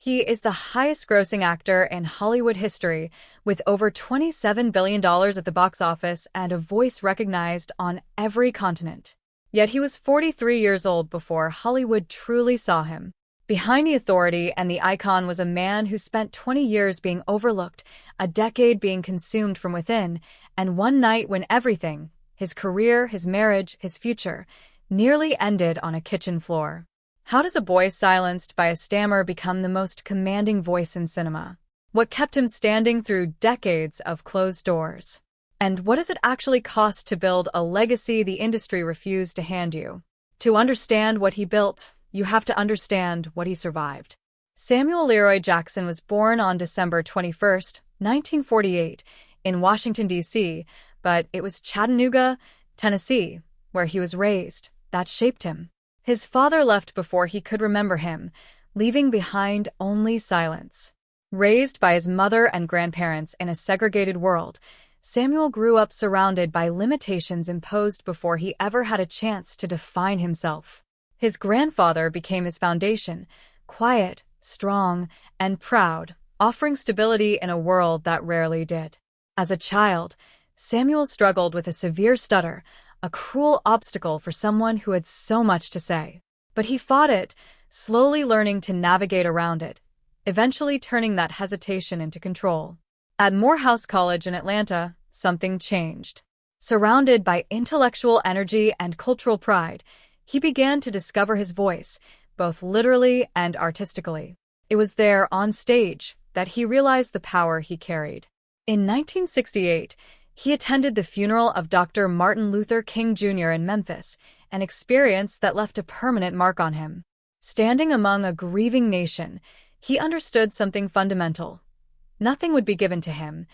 He is the highest-grossing actor in Hollywood history, with over $27 billion at the box office and a voice recognized on every continent. Yet he was 43 years old before Hollywood truly saw him. Behind the authority and the icon was a man who spent 20 years being overlooked, a decade being consumed from within, and one night when everything, his career, his marriage, his future, nearly ended on a kitchen floor. How does a boy silenced by a stammer become the most commanding voice in cinema? What kept him standing through decades of closed doors? And what does it actually cost to build a legacy the industry refused to hand you? To understand what he built, you have to understand what he survived. Samuel Leroy Jackson was born on December 21, 1948, in Washington, D.C., but it was Chattanooga, Tennessee, where he was raised, that shaped him. His father left before he could remember him, leaving behind only silence. Raised by his mother and grandparents in a segregated world, Samuel grew up surrounded by limitations imposed before he ever had a chance to define himself. His grandfather became his foundation, quiet, strong, and proud, offering stability in a world that rarely did. As a child, Samuel struggled with a severe stutter, a cruel obstacle for someone who had so much to say. But he fought it, slowly learning to navigate around it, eventually turning that hesitation into control. At Morehouse College in Atlanta, something changed. Surrounded by intellectual energy and cultural pride, he began to discover his voice, both literally and artistically. It was there, on stage, that he realized the power he carried. In 1968, he attended the funeral of Dr. Martin Luther King Jr. in Memphis, an experience that left a permanent mark on him. Standing among a grieving nation, he understood something fundamental. Nothing would be given to him.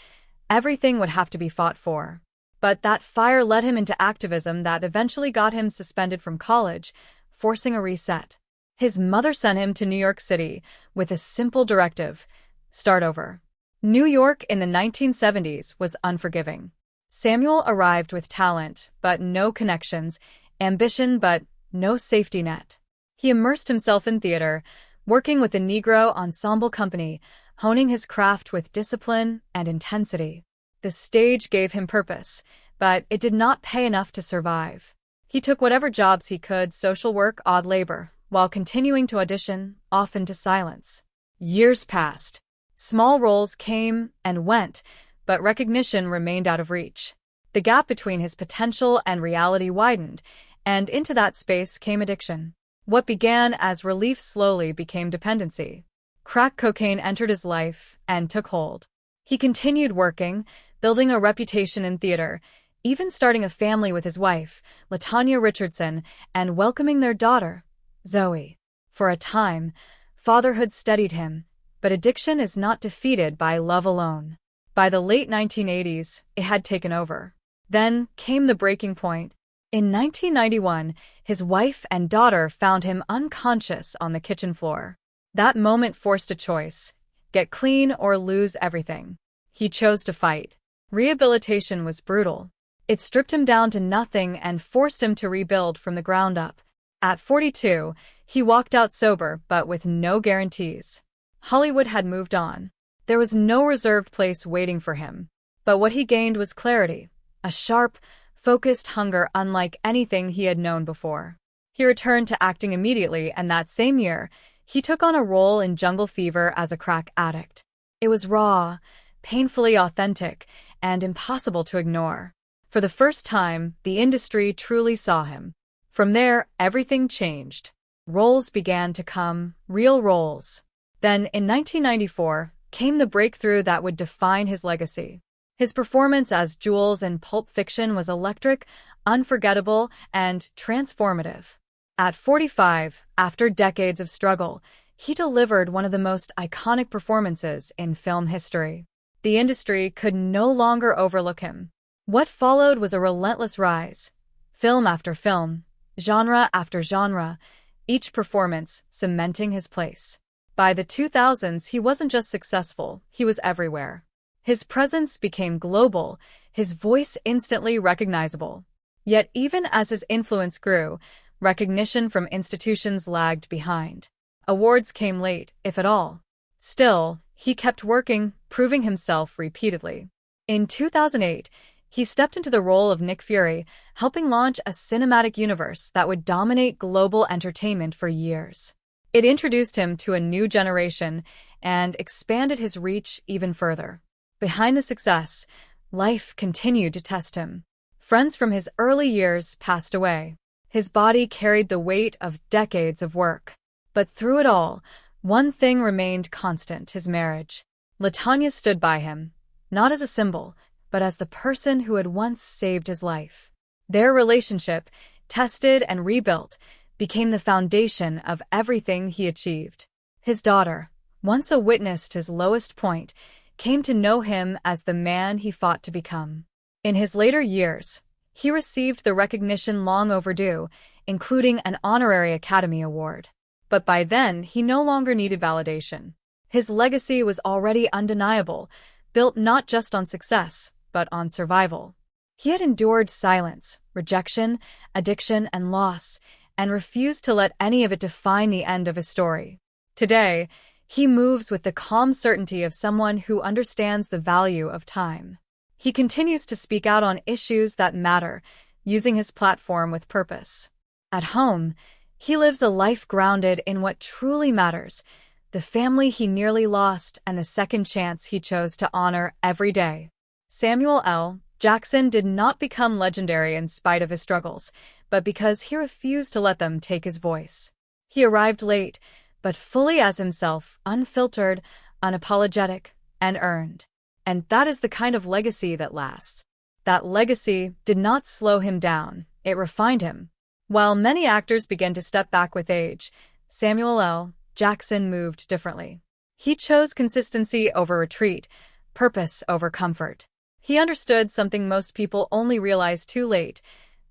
Everything would have to be fought for. But that fire led him into activism that eventually got him suspended from college, forcing a reset. His mother sent him to New York City with a simple directive: start over. New York in the 1970s was unforgiving. Samuel arrived with talent, but no connections, ambition, but no safety net. He immersed himself in theater, working with the Negro Ensemble Company, honing his craft with discipline and intensity. The stage gave him purpose, but it did not pay enough to survive. He took whatever jobs he could, social work, odd labor, while continuing to audition, often to silence. Years passed. Small roles came and went, but recognition remained out of reach. The gap between his potential and reality widened, and into that space came addiction. What began as relief slowly became dependency. Crack cocaine entered his life and took hold. He continued working, building a reputation in theater, even starting a family with his wife, LaTanya Richardson, and welcoming their daughter, Zoe. For a time, fatherhood steadied him, but addiction is not defeated by love alone. By the late 1980s, it had taken over. Then came the breaking point. In 1991, his wife and daughter found him unconscious on the kitchen floor. That moment forced a choice: get clean or lose everything. He chose to fight. Rehabilitation was brutal. It stripped him down to nothing and forced him to rebuild from the ground up. At 42, he walked out sober, but with no guarantees. Hollywood had moved on. There was no reserved place waiting for him. But what he gained was clarity, a sharp, focused hunger unlike anything he had known before. He returned to acting immediately, and that same year, he took on a role in Jungle Fever as a crack addict. It was raw, painfully authentic, and impossible to ignore. For the first time, the industry truly saw him. From there, everything changed. Roles began to come, real roles. Then, in 1994, came the breakthrough that would define his legacy. His performance as Jules in Pulp Fiction was electric, unforgettable, and transformative. At 45, after decades of struggle, he delivered one of the most iconic performances in film history. The industry could no longer overlook him. What followed was a relentless rise. Film after film, genre after genre, each performance cementing his place. By the 2000s, he wasn't just successful, he was everywhere. His presence became global, his voice instantly recognizable. Yet even as his influence grew, recognition from institutions lagged behind. Awards came late, if at all. Still, he kept working, proving himself repeatedly. In 2008, he stepped into the role of Nick Fury, helping launch a cinematic universe that would dominate global entertainment for years. It introduced him to a new generation and expanded his reach even further. Behind the success, life continued to test him. Friends from his early years passed away. His body carried the weight of decades of work. But through it all, one thing remained constant: his marriage. LaTonya stood by him, not as a symbol, but as the person who had once saved his life. Their relationship, tested and rebuilt, became the foundation of everything he achieved. His daughter, once a witness to his lowest point, came to know him as the man he fought to become. In his later years, he received the recognition long overdue, including an honorary Academy Award. But by then, he no longer needed validation. His legacy was already undeniable, built not just on success, but on survival. He had endured silence, rejection, addiction, and loss, and refused to let any of it define the end of his story. Today, he moves with the calm certainty of someone who understands the value of time. He continues to speak out on issues that matter, using his platform with purpose. At home, he lives a life grounded in what truly matters: the family he nearly lost and the second chance he chose to honor every day. Samuel L. Jackson did not become legendary in spite of his struggles, but because he refused to let them take his voice. He arrived late, but fully as himself, unfiltered, unapologetic, and earned. And that is the kind of legacy that lasts. That legacy did not slow him down, it refined him. While many actors begin to step back with age, Samuel L. Jackson moved differently. He chose consistency over retreat, purpose over comfort. He understood something most people only realize too late: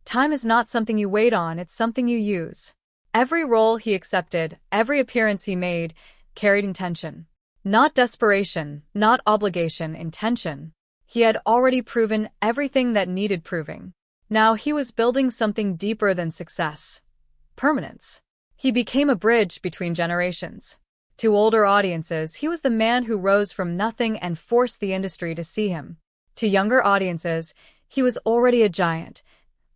time is not something you wait on, it's something you use. Every role he accepted, every appearance he made, carried intention. Not desperation, not obligation, intention. He had already proven everything that needed proving. Now he was building something deeper than success: permanence. He became a bridge between generations. To older audiences, he was the man who rose from nothing and forced the industry to see him. To younger audiences, he was already a giant,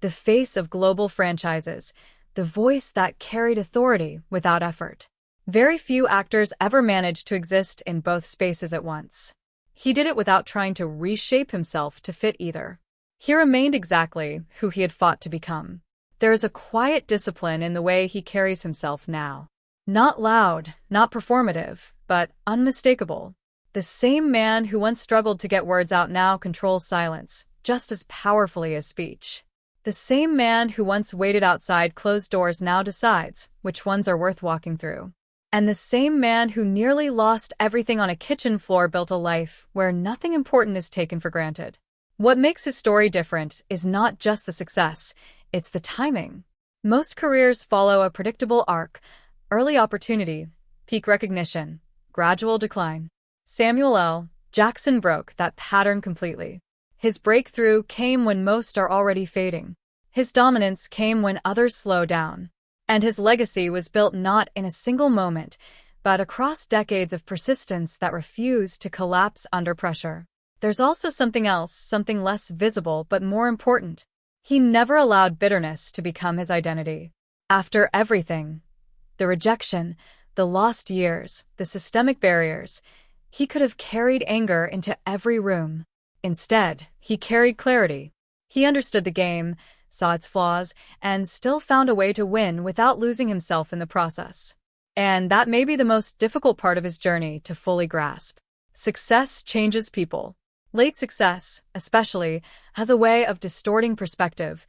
the face of global franchises, the voice that carried authority without effort. Very few actors ever managed to exist in both spaces at once. He did it without trying to reshape himself to fit either. He remained exactly who he had fought to become. There is a quiet discipline in the way he carries himself now. Not loud, not performative, but unmistakable. The same man who once struggled to get words out now controls silence, just as powerfully as speech. The same man who once waited outside closed doors now decides which ones are worth walking through. And the same man who nearly lost everything on a kitchen floor built a life where nothing important is taken for granted. What makes his story different is not just the success, it's the timing. Most careers follow a predictable arc: early opportunity, peak recognition, gradual decline. Samuel L. Jackson broke that pattern completely. His breakthrough came when most are already fading. His dominance came when others slow down. And his legacy was built not in a single moment, but across decades of persistence that refused to collapse under pressure. There's also something else, something less visible but more important. He never allowed bitterness to become his identity. After everything, the rejection, the lost years, the systemic barriers, he could have carried anger into every room. Instead, he carried clarity. He understood the game, saw its flaws, and still found a way to win without losing himself in the process. And that may be the most difficult part of his journey to fully grasp. Success changes people. Late success, especially, has a way of distorting perspective,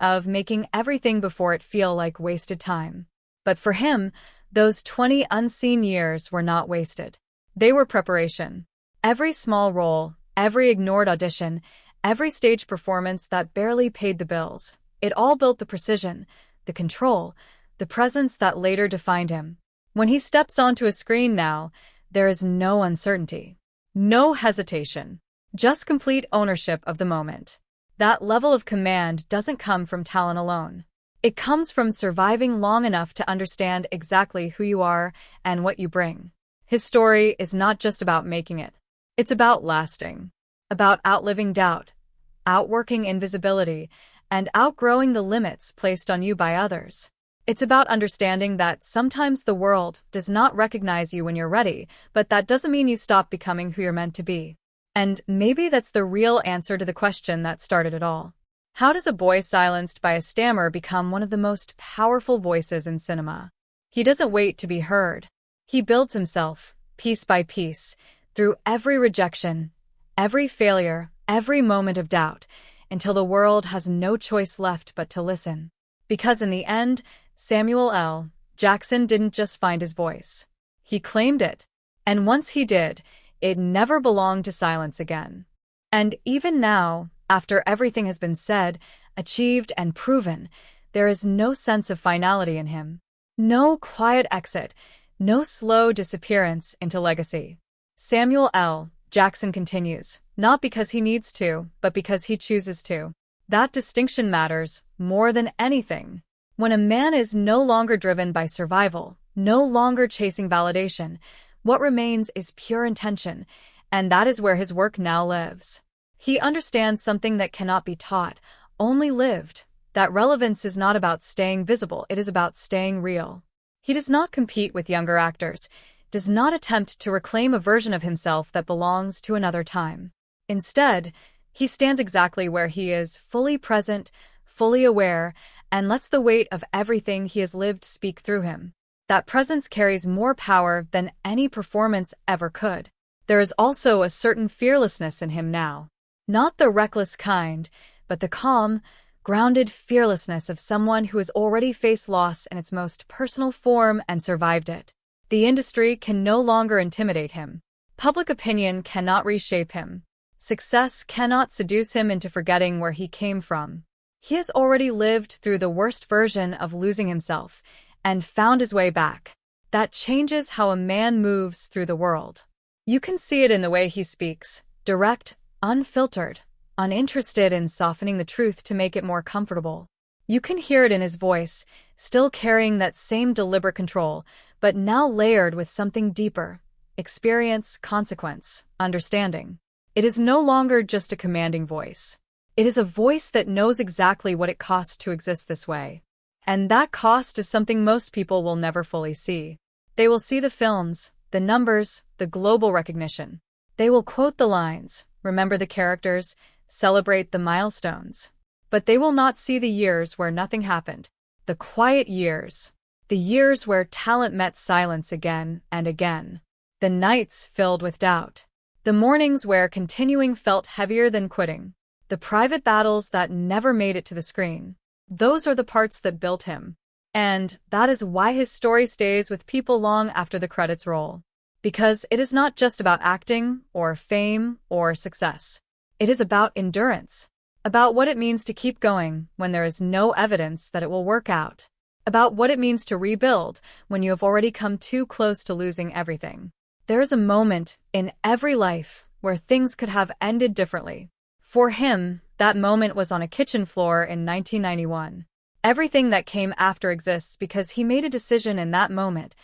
of making everything before it feel like wasted time. But for him, those 20 unseen years were not wasted. They were preparation. Every small role, every ignored audition, every stage performance that barely paid the bills, it all built the precision, the control, the presence that later defined him. When he steps onto a screen now, there is no uncertainty, no hesitation, just complete ownership of the moment. That level of command doesn't come from talent alone. It comes from surviving long enough to understand exactly who you are and what you bring. His story is not just about making it. It's about lasting, about outliving doubt, outworking invisibility, and outgrowing the limits placed on you by others. It's about understanding that sometimes the world does not recognize you when you're ready, but that doesn't mean you stop becoming who you're meant to be. And maybe that's the real answer to the question that started it all. How does a boy silenced by a stammer become one of the most powerful voices in cinema? He doesn't wait to be heard. He builds himself, piece by piece, through every rejection, every failure, every moment of doubt, until the world has no choice left but to listen. Because in the end, Samuel L. Jackson didn't just find his voice. He claimed it. And once he did, it never belonged to silence again. And even now, after everything has been said, achieved, and proven, there is no sense of finality in him. No quiet exit, no slow disappearance into legacy. Samuel L. Jackson continues, not because he needs to, but because he chooses to. That distinction matters more than anything. When a man is no longer driven by survival, no longer chasing validation, what remains is pure intention, and that is where his work now lives. He understands something that cannot be taught, only lived. That relevance is not about staying visible, it is about staying real. He does not compete with younger actors, does not attempt to reclaim a version of himself that belongs to another time. Instead, he stands exactly where he is, fully present, fully aware, and lets the weight of everything he has lived speak through him. That presence carries more power than any performance ever could. There is also a certain fearlessness in him now. Not the reckless kind, but the calm, grounded fearlessness of someone who has already faced loss in its most personal form and survived it. The industry can no longer intimidate him. Public opinion cannot reshape him. Success cannot seduce him into forgetting where he came from. He has already lived through the worst version of losing himself and found his way back. That changes how a man moves through the world. You can see it in the way he speaks, direct, unfiltered, uninterested in softening the truth to make it more comfortable. You can hear it in his voice, still carrying that same deliberate control, but now layered with something deeper: experience, consequence, understanding. It is no longer just a commanding voice. It is a voice that knows exactly what it costs to exist this way. And that cost is something most people will never fully see. They will see the films, the numbers, the global recognition. They will quote the lines, remember the characters, celebrate the milestones. But they will not see the years where nothing happened. The quiet years. The years where talent met silence again and again. The nights filled with doubt. The mornings where continuing felt heavier than quitting. The private battles that never made it to the screen. Those are the parts that built him. And that is why his story stays with people long after the credits roll. Because it is not just about acting, or fame, or success. It is about endurance. About what it means to keep going when there is no evidence that it will work out. About what it means to rebuild when you have already come too close to losing everything. There is a moment in every life where things could have ended differently. For him, that moment was on a kitchen floor in 1991. Everything that came after exists because he made a decision in that moment.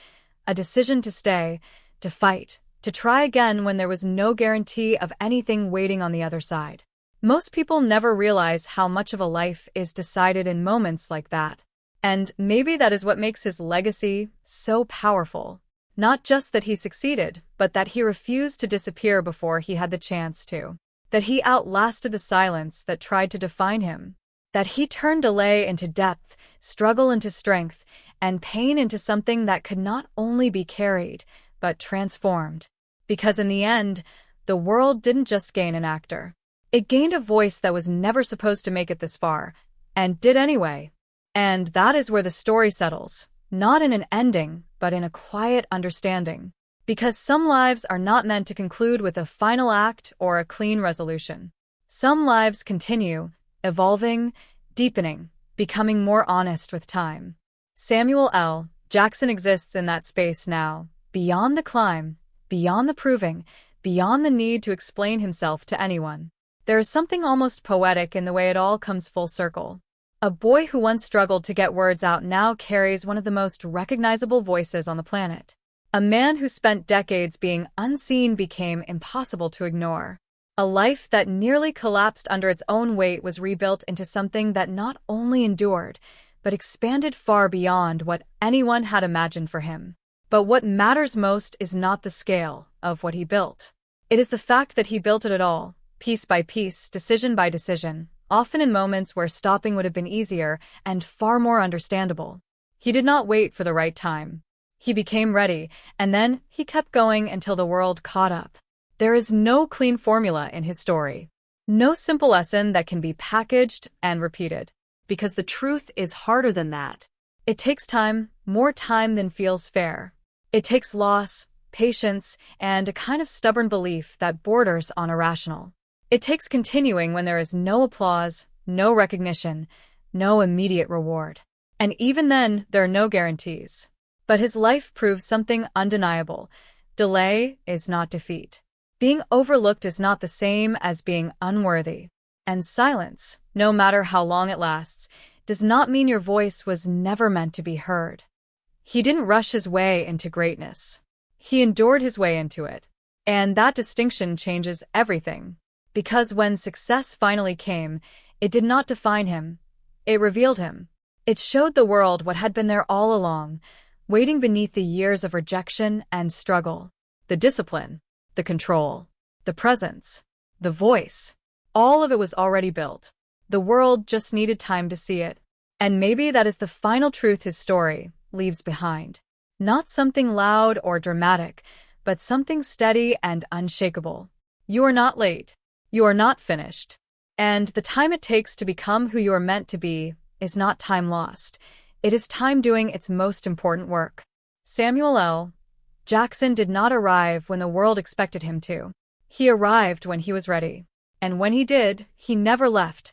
A decision to stay, to fight, to try again when there was no guarantee of anything waiting on the other side. Most people never realize how much of a life is decided in moments like that. And maybe that is what makes his legacy so powerful. Not just that he succeeded, but that he refused to disappear before he had the chance to. That he outlasted the silence that tried to define him. That he turned delay into depth, struggle into strength, and pain into something that could not only be carried, but transformed. Because in the end, the world didn't just gain an actor. It gained a voice that was never supposed to make it this far, and did anyway. And that is where the story settles, not in an ending, but in a quiet understanding. Because some lives are not meant to conclude with a final act or a clean resolution. Some lives continue, evolving, deepening, becoming more honest with time. Samuel L. Jackson exists in that space now, beyond the climb, beyond the proving, beyond the need to explain himself to anyone. There is something almost poetic in the way it all comes full circle. A boy who once struggled to get words out now carries one of the most recognizable voices on the planet. A man who spent decades being unseen became impossible to ignore. A life that nearly collapsed under its own weight was rebuilt into something that not only endured, but expanded far beyond what anyone had imagined for him. But what matters most is not the scale of what he built. It is the fact that he built it at all, piece by piece, decision by decision, often in moments where stopping would have been easier and far more understandable. He did not wait for the right time. He became ready, and then he kept going until the world caught up. There is no clean formula in his story. No simple lesson that can be packaged and repeated. Because the truth is harder than that. It takes time, more time than feels fair. It takes loss, patience, and a kind of stubborn belief that borders on irrational. It takes continuing when there is no applause, no recognition, no immediate reward. And even then, there are no guarantees. But his life proves something undeniable. Delay is not defeat. Being overlooked is not the same as being unworthy. And silence, no matter how long it lasts, does not mean your voice was never meant to be heard. He didn't rush his way into greatness. He endured his way into it. And that distinction changes everything. Because when success finally came, it did not define him. It revealed him. It showed the world what had been there all along, waiting beneath the years of rejection and struggle. The discipline, the control, the presence, the voice. All of it was already built. The world just needed time to see it. And maybe that is the final truth his story leaves behind. Not something loud or dramatic, but something steady and unshakable. You are not late. You are not finished. And the time it takes to become who you are meant to be is not time lost. It is time doing its most important work. Samuel L. Jackson did not arrive when the world expected him to. He arrived when he was ready. And when he did, he never left.